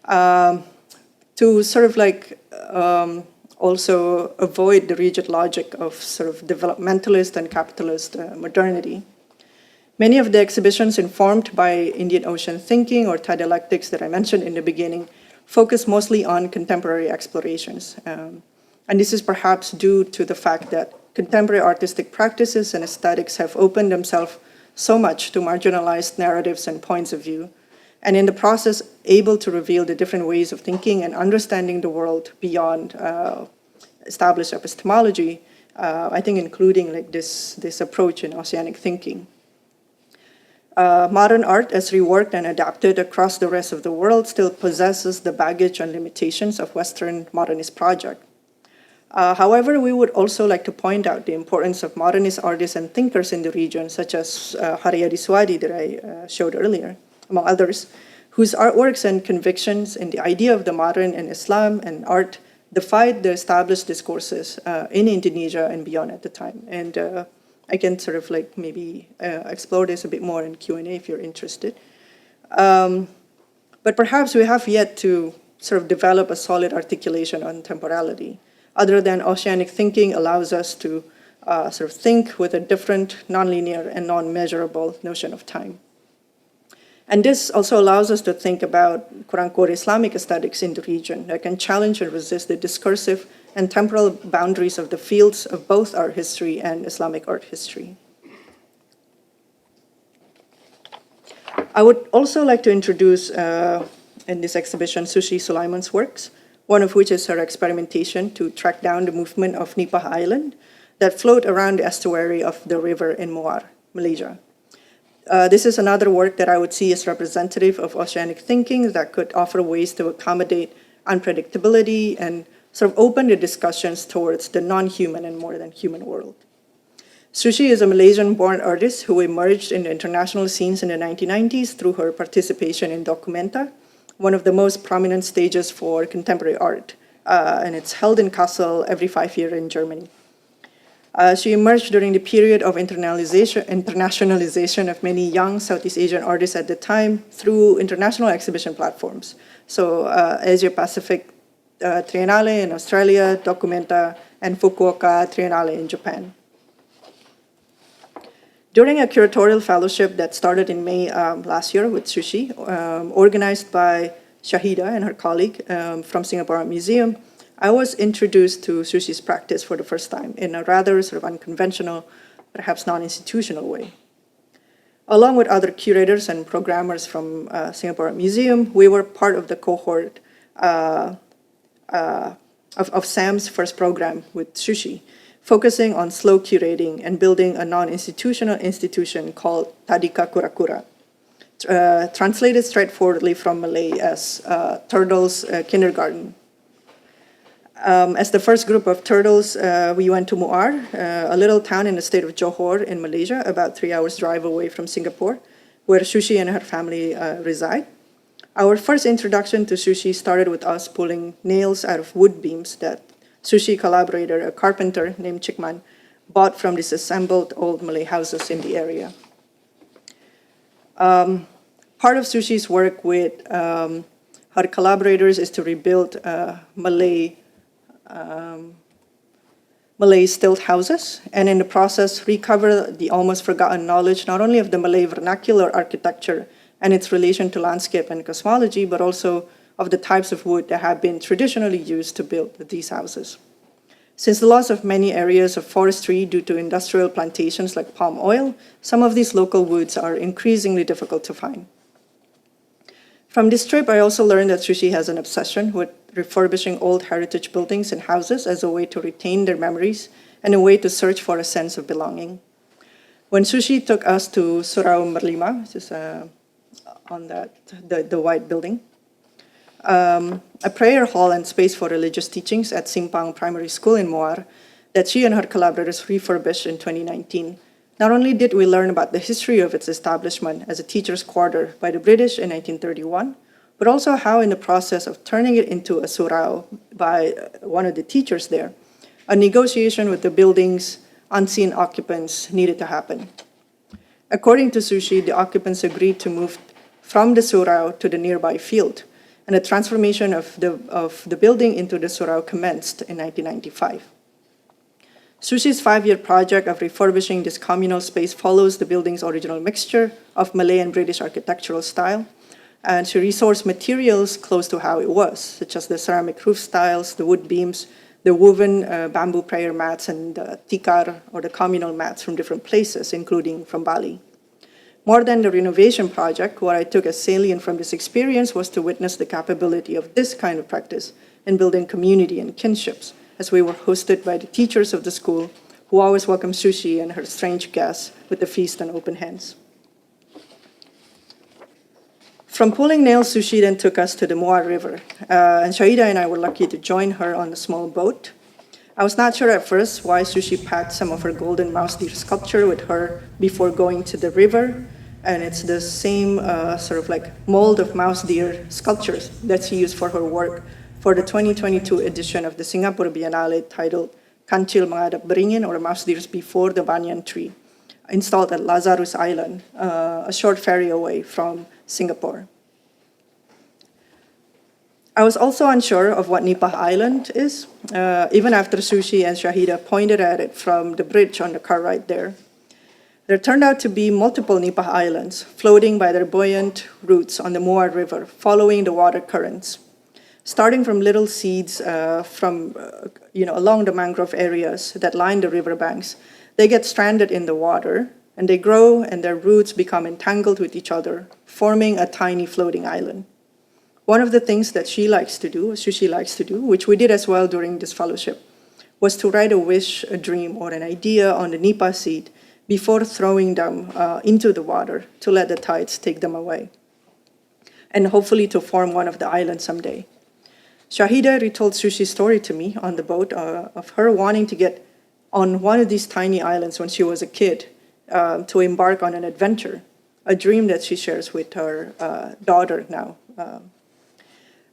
to sort of like also avoid the rigid logic of sort of developmentalist and capitalist modernity. Many of the exhibitions informed by Indian Ocean thinking or dialectics that I mentioned in the beginning focus mostly on contemporary explorations. And this is perhaps due to the fact that contemporary artistic practices and aesthetics have opened themselves so much to marginalized narratives and points of view, and in the process able to reveal the different ways of thinking and understanding the world beyond established epistemology, I think including like this approach in oceanic thinking. Modern art, as reworked and adapted across the rest of the world, still possesses the baggage and limitations of Western modernist project. However, we would also like to point out the importance of modernist artists and thinkers in the region, such as Haryadi Suwadi that I showed earlier, among others, whose artworks and convictions in the idea of the modern and Islam and art defied the established discourses in Indonesia and beyond at the time. And I can sort of like maybe explore this a bit more in Q&A if you're interested. But perhaps we have yet to sort of develop a solid articulation on temporality, other than oceanic thinking allows us to sort of think with a different, nonlinear, and non-measurable notion of time. And this also allows us to think about quote-unquote Islamic aesthetics in the region that can challenge and resist the discursive and temporal boundaries of the fields of both art history and Islamic art history. I would also like to introduce in this exhibition Sushi Sulaiman's works, one of which is her experimentation to track down the movement of Nipah Island that float around the estuary of the river in Muar, Malaysia. This is another work that I would see as representative of oceanic thinking that could offer ways to accommodate unpredictability and sort of open the discussions towards the non-human and more than human world. Sushi is a Malaysian-born artist who emerged in the international scenes in the 1990s through her participation in Documenta, one of the most prominent stages for contemporary art, and it's held in Kassel every 5 years in Germany. She emerged during the period of internationalization of many young Southeast Asian artists at the time through international exhibition platforms. So Asia Pacific Triennale in Australia, Documenta, and Fukuoka Triennale in Japan. During a curatorial fellowship that started in May last year with Sushi, organized by Shahida and her colleague from Singapore Art Museum, I was introduced to sushi's practice for the first time in a rather sort of unconventional, perhaps non-institutional way. Along with other curators and programmers from Singapore Museum, we were part of the cohort of Sam's first program with sushi, focusing on slow curating and building a non-institutional institution called Tadika Kura-Kura, translated straightforwardly from Malay as Turtles Kindergarten. As the first group of turtles, we went to Muar, a little town in the state of Johor in Malaysia, about 3 hours drive away from Singapore, where Sushi and her family reside. Our first introduction to sushi started with us pulling nails out of wood beams that sushi collaborator, a carpenter named Chikman, bought from disassembled old Malay houses in the area. Part of sushi's work with her collaborators is to rebuild Malay stilt houses, and in the process recover the almost forgotten knowledge not only of the Malay vernacular architecture and its relation to landscape and cosmology, but also of the types of wood that have been traditionally used to build these houses. Since the loss of many areas of forestry due to industrial plantations like palm oil, some of these local woods are increasingly difficult to find. From this trip, I also learned that sushi has an obsession with refurbishing old heritage buildings and houses as a way to retain their memories and a way to search for a sense of belonging. When sushi took us to Surau Merlima, which is on the white building, a prayer hall and space for religious teachings at Simpang Primary School in Muar that she and her collaborators refurbished in 2019. Not only did we learn about the history of its establishment as a teacher's quarter by the British in 1931, but also how in the process of turning it into a surau by one of the teachers there, a negotiation with the building's unseen occupants needed to happen. According to Sushi, the occupants agreed to move from the surau to the nearby field, and the transformation of the building into the surau commenced in 1995. Sushi's 5-year project of refurbishing this communal space follows the building's original mixture of Malay and British architectural style, and she resourced materials close to how it was, such as the ceramic roof styles, the wood beams, the woven bamboo prayer mats, and the tikar, or the communal mats from different places, including from Bali. More than the renovation project, what I took as salient from this experience was to witness the capability of this kind of practice in building community and kinships, as we were hosted by the teachers of the school, who always welcomed Sushi and her strange guests with a feast and open hands. From pulling nails, Sushi then took us to the Muar River, and Shahida and I were lucky to join her on a small boat. I was not sure at first why Sushi packed some of her golden mouse deer sculpture with her before going to the river, and it's the same sort of like mold of mouse deer sculptures that she used for her work for the 2022 edition of the Singapore Biennale titled Kancil Menghadap Beringin, or Mouse Deers Before the Banyan Tree, installed at Lazarus Island, a short ferry away from Singapore. I was also unsure of what Nipah Island is, even after Sushi and Shahida pointed at it from the bridge on the car ride there. There turned out to be multiple Nipah Islands floating by their buoyant roots on the Muar River, following the water currents. Starting from little seeds along the mangrove areas that line the riverbanks, they get stranded in the water, and they grow and their roots become entangled with each other, forming a tiny floating island. One of the things that Sushi likes to do, which we did as well during this fellowship, was to write a wish, a dream, or an idea on the nipa seed before throwing them into the water to let the tides take them away, and hopefully to form one of the islands someday. Shahida retold Sushi's story to me on the boat of her wanting to get on one of these tiny islands when she was a kid to embark on an adventure, a dream that she shares with her daughter now.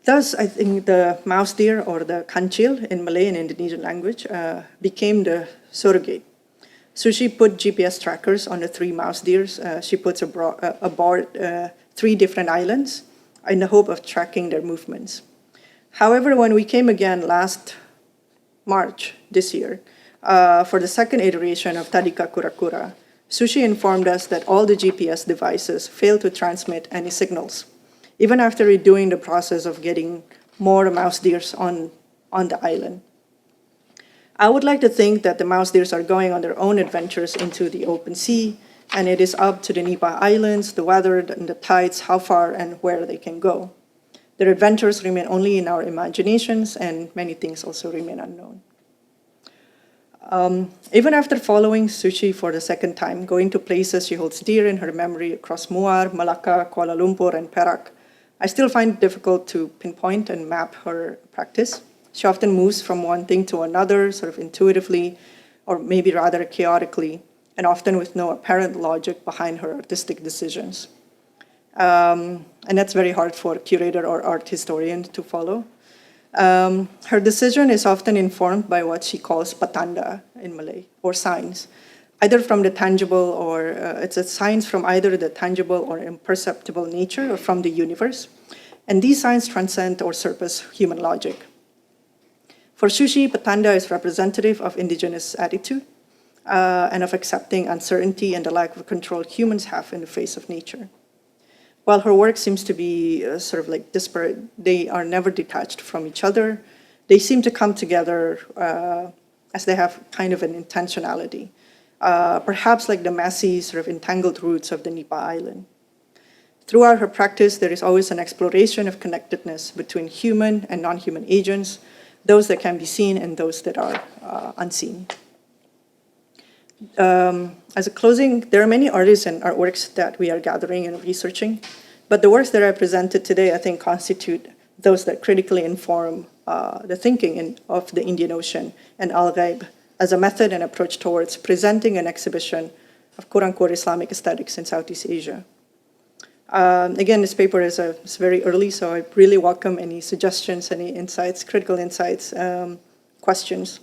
Thus, I think the mouse deer, or the kancil in Malay and Indonesian language, became the surrogate. Sushi put GPS trackers on the 3 mouse deers. She puts aboard 3 different islands in the hope of tracking their movements. However, when we came again last March this year for the second iteration of Tadika Kura-Kura, Sushi informed us that all the GPS devices failed to transmit any signals, even after redoing the process of getting more mouse deers on on the island. I would like to think that the mouse deers are going on their own adventures into the open sea, and it is up to the Nipa Islands, the weather, and the tides, how far and where they can go. Their adventures remain only in our imaginations, and many things also remain unknown. Even after following Sushi for the second time, going to places she holds dear in her memory across Muar, Malacca, Kuala Lumpur, and Perak, I still find it difficult to pinpoint and map her practice. She often moves from one thing to another, sort of intuitively, or maybe rather chaotically, and often with no apparent logic behind her artistic decisions. And that's very hard for a curator or art historian to follow. Her decision is often informed by what she calls patanda in Malay, or signs, either from the tangible or it's a signs from either the tangible or imperceptible nature or from the universe. And these signs transcend or surpass human logic. For Sushi, patanda is representative of indigenous attitude and of accepting uncertainty and the lack of control humans have in the face of nature. While her work seems to be sort of like disparate, they are never detached from each other. They seem to come together as they have kind of an intentionality, perhaps like the messy sort of entangled roots of the Nipa Island. Throughout her practice, there is always an exploration of connectedness between human and non-human agents, those that can be seen and those that are unseen. As a closing, there are many artists and artworks that we are gathering and researching, but the works that I presented today, I think, constitute those that critically inform the thinking of the Indian Ocean and Al-Ghaib as a method and approach towards presenting an exhibition of quote-unquote Islamic aesthetics in Southeast Asia. Again, this paper is very early, so I really welcome any suggestions, any insights, critical insights, questions.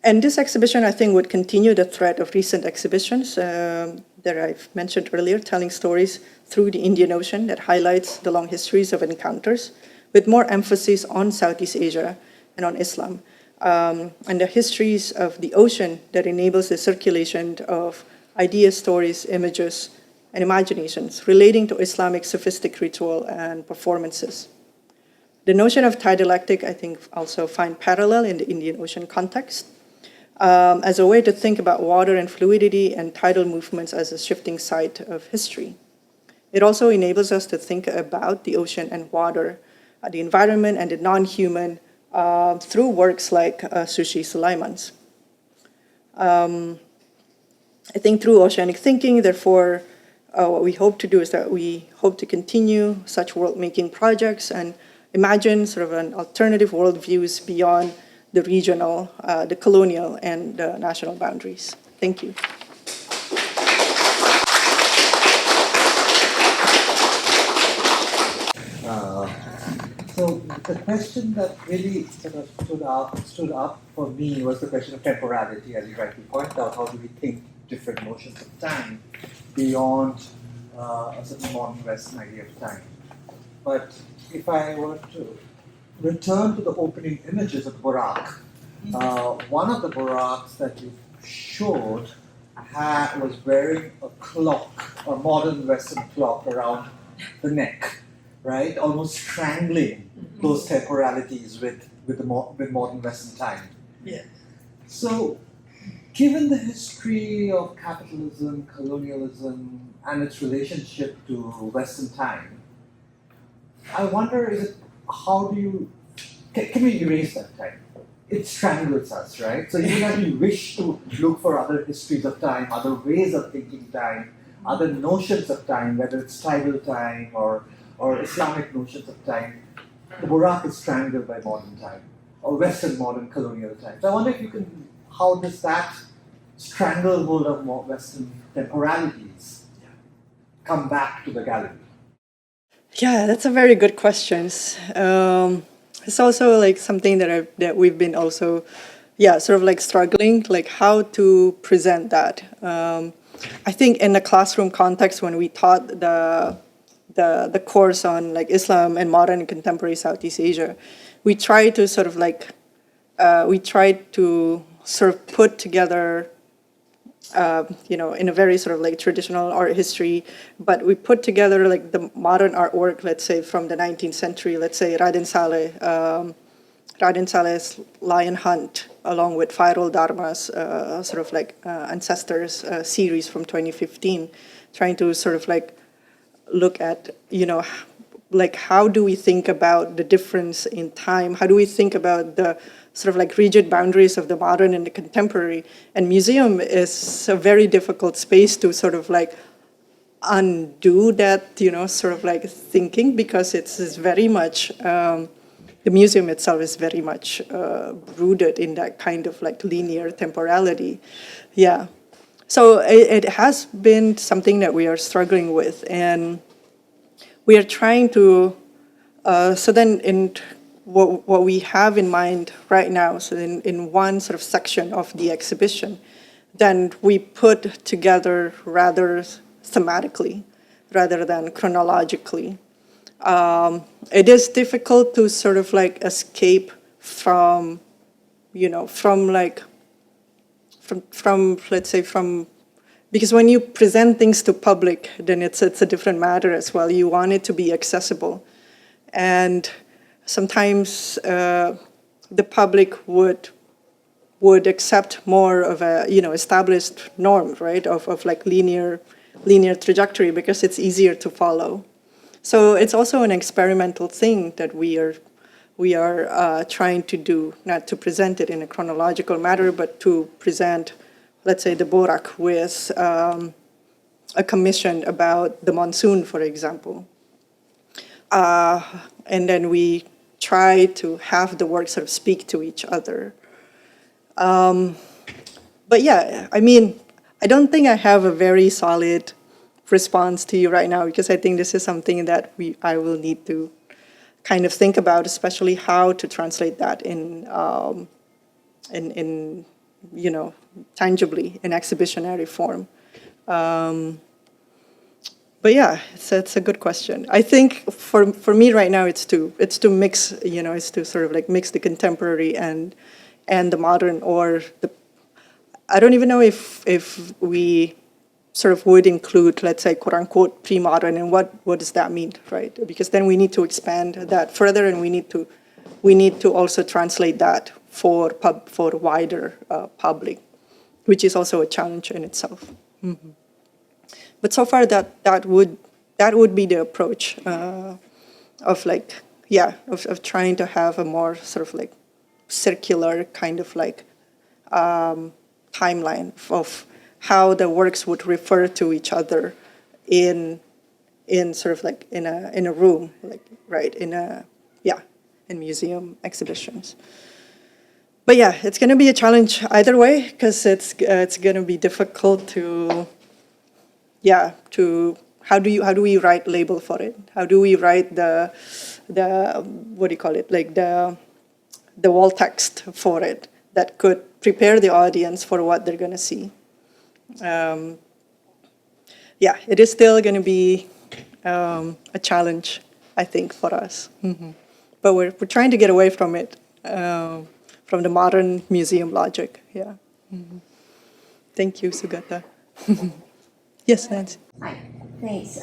And this exhibition, I think, would continue the thread of recent exhibitions that I've mentioned earlier, telling stories through the Indian Ocean that highlights the long histories of encounters, with more emphasis on Southeast Asia and on Islam, and the histories of the ocean that enables the circulation of ideas, stories, images, and imaginations relating to Islamic sophistic ritual and performances. The notion of dialectic, I think, also find parallel in the Indian Ocean context as a way to think about water and fluidity and tidal movements as a shifting side of history. It also enables us to think about the ocean and water, the environment and the non-human through works like Sushi Sulaiman's. I think through oceanic thinking, therefore, what we hope to do is that we hope to continue such world-making projects and imagine sort of an alternative worldviews beyond the regional, the colonial, and the national boundaries. Thank you.
So the question that really sort of stood up for me was the question of temporality, as you rightly pointed out. How do we think different notions of time beyond a certain modern Western idea of time? But if I were to return to the opening images of the Burak, one of the Buraks that you showed was wearing a clock, a modern Western clock around the neck, right? Almost strangling those temporalities with modern Western time.
Yeah.
So, given the history of capitalism, colonialism, and its relationship to Western time, I wonder, can we erase that time? It strangles us, right? So even as we wish to look for other histories of time, other ways of thinking time, other notions of time, whether it's tribal time or Islamic notions of time, the Burak is strangled by modern time, or Western modern colonial time. So I wonder how does that stranglehold of more Western temporalities come back to the gallery?
Yeah, that's a very good question. It's also like something that we've been also, sort of like struggling, like how to present that. I think in the classroom context, when we taught the course on like Islam and modern and contemporary Southeast Asia, we tried to sort of put together in a very sort of like traditional art history, but we put together like the modern artwork, let's say from the 19th century, let's say Raden Saleh's Lion Hunt, along with Fairul Dharma's sort of like Ancestors series from 2015, trying to sort of like look at, like how do we think about the difference in time? How do we think about the sort of like rigid boundaries of the modern and the contemporary? And museum is a very difficult space to sort of like undo that, sort of like thinking, because it's very much, the museum itself is very much rooted in that kind of like linear temporality. Yeah. So it has been something that we are struggling with, and we are trying to, so then in what we have in mind right now, so in one sort of section of the exhibition, then we put together rather thematically rather than chronologically. It is difficult to sort of like escape from, let's say because when you present things to public, then it's a different matter as well. You want it to be accessible. And sometimes the public would accept more of a, established norm, right, of like linear trajectory, because it's easier to follow. So it's also an experimental thing that we are trying to do, not to present it in a chronological manner, but to present, let's say, the Borak with a commission about the monsoon, for example. And then we try to have the work sort of speak to each other. But yeah, I mean, I don't think I have a very solid response to you right now, because I think this is something that I will need to kind of think about, especially how to translate that in tangibly in exhibitionary form. But yeah, it's a good question. I think for me right now, it's to mix, it's to sort of like mix the contemporary and the modern, or I don't even know if we sort of would include, let's say, quote unquote, pre-modern, and what does that mean, right? Because then we need to expand that further, and we need to also translate that for wider public, which is also a challenge in itself. Mm-hmm. But so far that would be the approach of like, of trying to have a more sort of like circular kind of like timeline of how the works would refer to each other in sort of like in a room, like right in museum exhibitions. But yeah, it's going to be a challenge either way, because it's going to be difficult to how do we write label for it? How do we write the what do you call it, like the wall text for it that could prepare the audience for what they're going to see? It is still going to be a challenge, I think, for us. Mm-hmm. But we're trying to get away from it, from the modern museum logic. Yeah. Mm-hmm. Thank you, Sugata. Yes, Nancy.
Hi, thanks.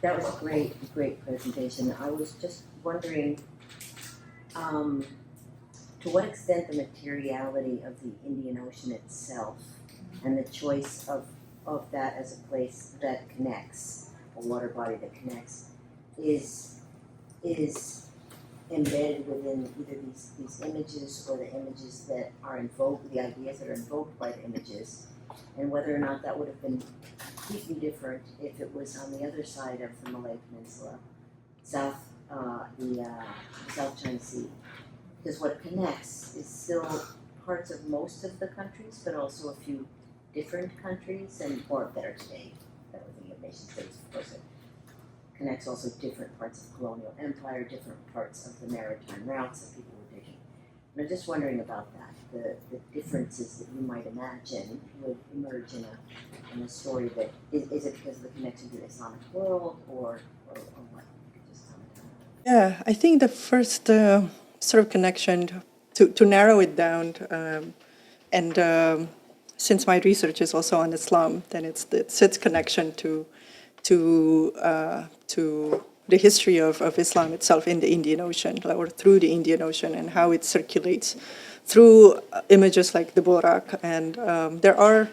That was a great presentation. I was just wondering to what extent the materiality of the Indian Ocean itself and the choice of that as a place that connects, a water body that connects, is embedded within either these images or the images that are invoked, the ideas that are invoked by the images, and whether or not that would have been completely different if it was on the other side of the Malay Peninsula, the South China Sea. Because what connects is still parts of most of the countries, but also a few different countries, and more better today, that we're thinking of nation states, of course, it connects also different parts of colonial empire, different parts of the maritime routes that people were taking. And I'm just wondering about that, the differences that you might imagine would emerge in a story that, is it because of the connection to the Islamic world, or what? You could just comment on that.
Yeah, I think the first sort of connection to narrow it down and since my research is also on Islam, then it's its connection to the history of Islam itself in the Indian Ocean, or through the Indian Ocean, and how it circulates through images like the Borak. And there are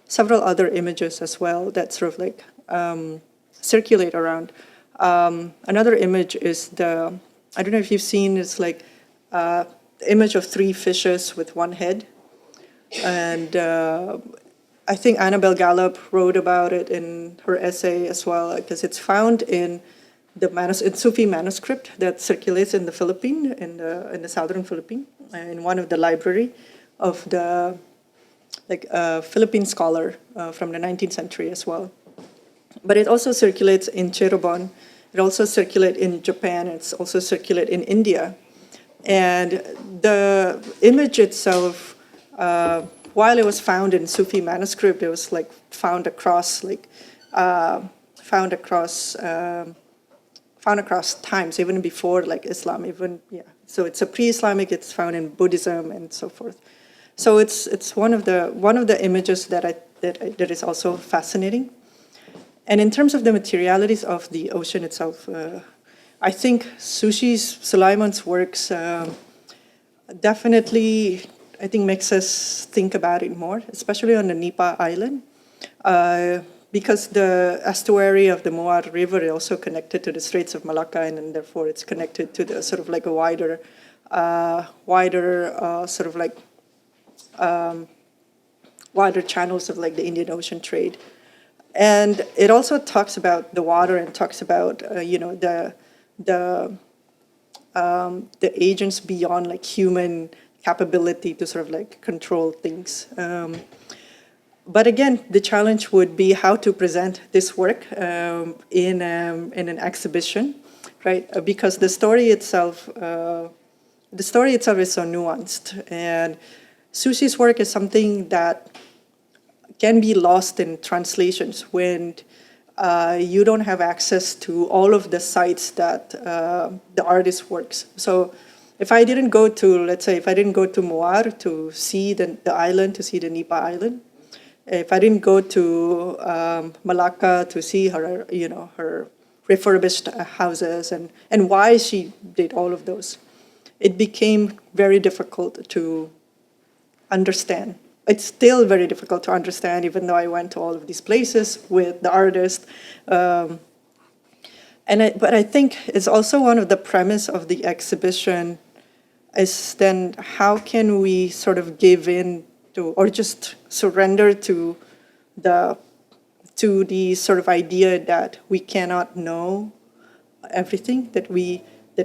several other images as well that sort of like circulate around. Another image is I don't know if you've seen, it's like the image of three fishes with one head. And I think Annabel Gallup wrote about it in her essay as well, because it's found in the Sufi manuscript that circulates in the Philippines, in the southern Philippines, in one of the library of the Philippine scholar from the 19th century as well. But it also circulates in Cirebon. It also circulates in Japan. It's also circulates in India. And the image itself, while it was found in Sufi manuscript, it was like found across times, even before like Islam, So it's a pre-Islamic. It's found in Buddhism and so forth. So it's one of the images that is also fascinating. And in terms of the materialities of the ocean itself, I think Sulaiman's works definitely, I think, makes us think about it more, especially on the Nipa Island, because the estuary of the Muar River is also connected to the Straits of Malacca, and therefore it's connected to the sort of like a wider channels of like the Indian Ocean trade. And it also talks about the water and talks about the agents beyond like human capability to sort of like control things. But again, the challenge would be how to present this work in an exhibition, right? Because the story itself is so nuanced, and Sushi's work is something that can be lost in translations when you don't have access to all of the sites that the artist works. So if I didn't go to, let's say, Muar to see the island, to see the Nipa Island, if I didn't go to Malacca to see her, her refurbished houses and why she did all of those, it became very difficult to understand. It's still very difficult to understand, even though I went to all of these places with the artist. But I think it's also one of the premise of the exhibition is then how can we sort of give in to, or just surrender to the sort of idea that we cannot know everything, that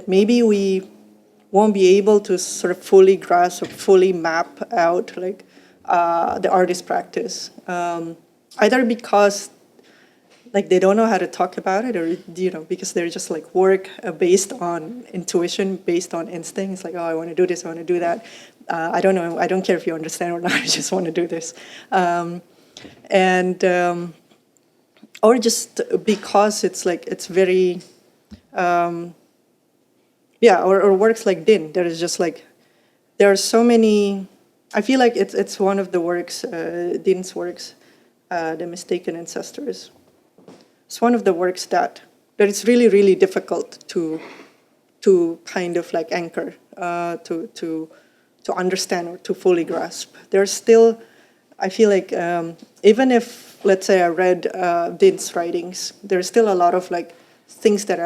maybe we won't be able to sort of fully grasp or fully map out like the artist practice, either because like they don't know how to talk about it, or because they're just like work based on intuition, based on instinct. It's like, oh, I want to do this, I want to do that. I don't know, I don't care if you understand or not. I just want to do this, or just because it's very, or works like Din. There is just like there are so many. I feel like it's one of the works, Din's works, The Mistaken Ancestors. It's one of the works that it's really, really difficult to kind of like anchor, to understand or to fully grasp. There's still, I feel like, even if, let's say, I read Din's writings, there's still a lot of like things that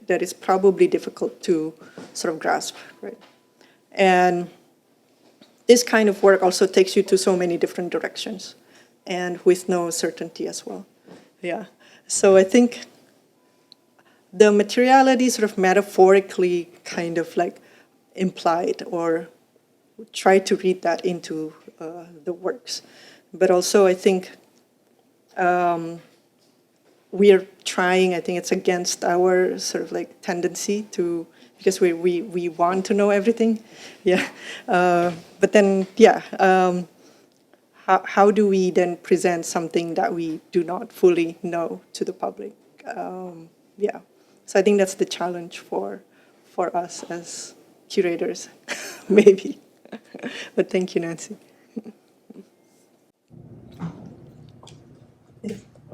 is probably difficult to sort of grasp, right? And this kind of work also takes you to so many different directions and with no certainty as well. Yeah. So I think the materiality sort of metaphorically kind of like implied or try to read that into the works. But also I think we are trying, I think it's against our sort of like tendency to, because we want to know everything, yeah. But then, how do we then present something that we do not fully know to the public? So I think that's the challenge for us as curators, maybe. But thank you, Nancy.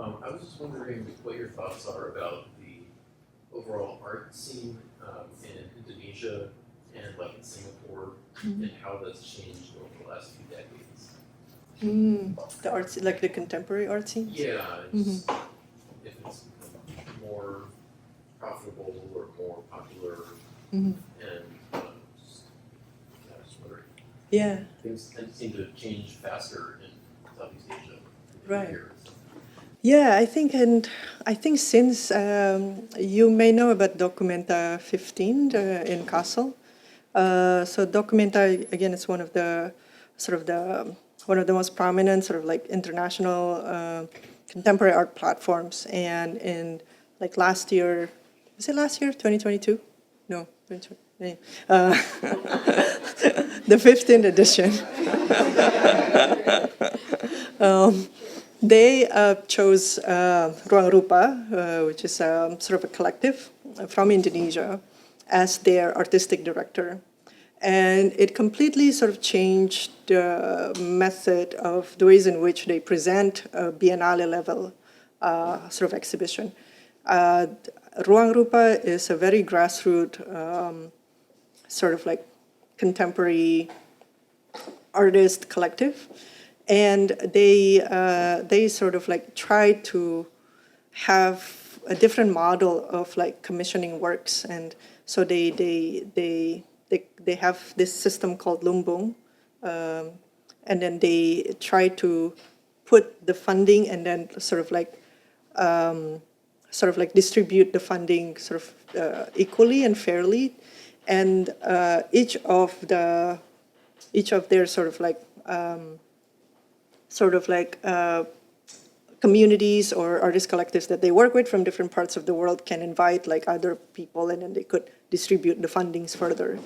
I was just wondering what your thoughts are about the overall art scene in Indonesia and like in Singapore, and how that's changed over the last few decades.
The arts, like the contemporary art scene?
Yeah, it's, if it's become more profitable or more popular, and just, yeah, I was just wondering.
Yeah,
Things seem to change faster in Southeast Asia than
Right.
here. So.
yeah. I think since you may know about Documenta 15 in Kassel. So Documenta again is one of the one of the most prominent sort of like international contemporary art platforms. And in like last year, was it last year, 2022? No, 2020. The 15th edition. They chose Ruang Rupa, which is sort of a collective from Indonesia, as their artistic director. And it completely sort of changed the method of the ways in which they present a Biennale level sort of exhibition. Ruang Rupa is a very grassroots sort of like contemporary artist collective, and they sort of like try to have a different model of like commissioning works, and so they have this system called Lumbung, and then they try to put the funding and then sort of like distribute the funding sort of equally and fairly, and each of their communities or artist collectives that they work with from different parts of the world can invite like other people, and then they could distribute the fundings further.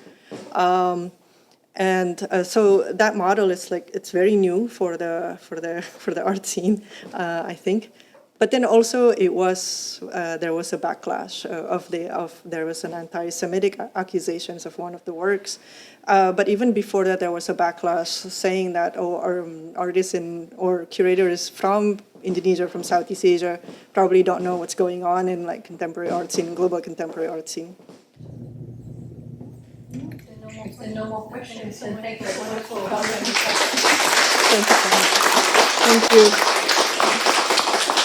So that model is like, it's very new for the art scene, I think. But then also it was there was a backlash there was an anti-Semitic accusations of one of the works. But even before that, there was a backlash saying that our artists or curators from Indonesia, from Southeast Asia, probably don't know what's going on in like contemporary art scene, global contemporary art scene.
If there are no more questions, then thank you for wonderful comments.
Thank you so much. Thank you.